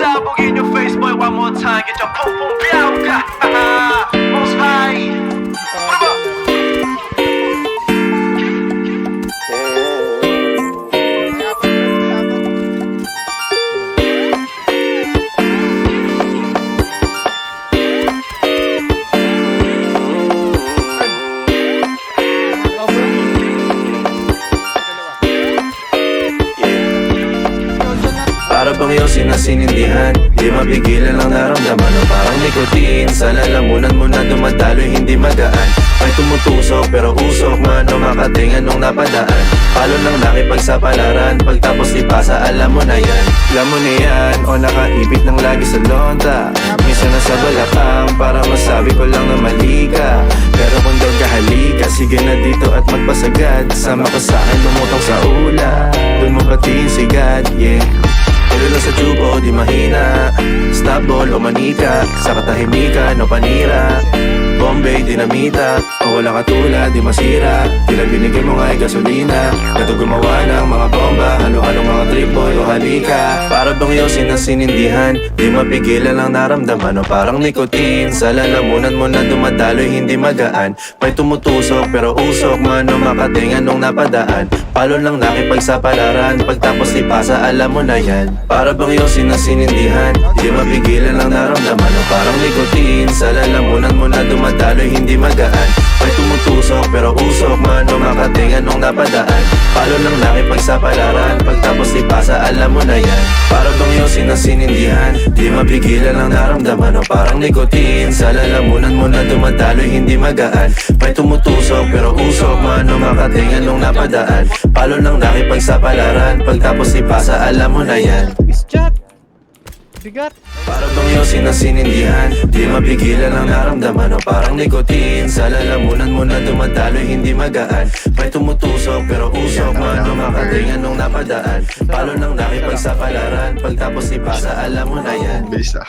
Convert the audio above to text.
pasabog in your face, boy, one more time. Get your pum pum biauka. Most high. Para bang iyong sinasinindihan, di mapigilan ang naramdaman o parang nikotin. Sa lalamunan mo na dumadaloy hindi magaan. May tumutusok pero usok man o makatingan nung napadaan. Palo ng nakipagsapalaran, pagtapos ipasa alam mo na yan. Alam mo na yan o nakaipit ng lagi sa lonta. Minsan nasa balakang para masabi ko lang na mali ka. Pero kung daw kahalika, sige na dito at magpasagad. Sama ka sa'kin lumutang sa ula, dun mo patiin sigad, yeah. Tuloy lang sa tubo, di mahina. Snapball o manika, sa katahimikan o panira. Bombay, dinamita, o wala katulad, di masira. Tila binigay mo nga'y gasolina. Kato gumawa ng mga bomba, halo-halong mga trip boy o halika. Para bang iyong sinasinindihan, di mapigilan ang naramdaman o parang nikotin. Sa lalamunan mo na dumadaloy hindi magaan. May tumutusok pero usok man o makatingan nung napadaan. Palo lang nakipagsapalaran, pagtapos ipasa alam mo na yan. Para bang iyong sinasinindihan, di mapigilan ang naramdaman o parang nikotin. Sa lalamunan mo na dumadaloy hindi magaan. May tumutusok pero usok man o makatingan nung napadaan. Palo lang nakipagsapalaran, pagtapos ipasa alam mo na yan. Para bang iyong sinasinindihan, di mapigilan ang naramdaman o parang nikotin. Sa lalamunan mo na dumadaloy hindi magaan. May tumutusok pero usok man o makatingan nung napadaan. Palo lang nakipagsapalaran, pagtapos ipasa alam mo na yan. Chat. Bigat. Para bang iyong sinasinindihan, di mapigilan ang naramdaman o parang nikotin. Sa lalamunan mo na dumadaloy hindi magaan. May tumutusok pero usok man o makatingan nung napadaan. Palo lang nakipagsapalaran, pagtapos ipasa alam mo na yan. Bilis ah.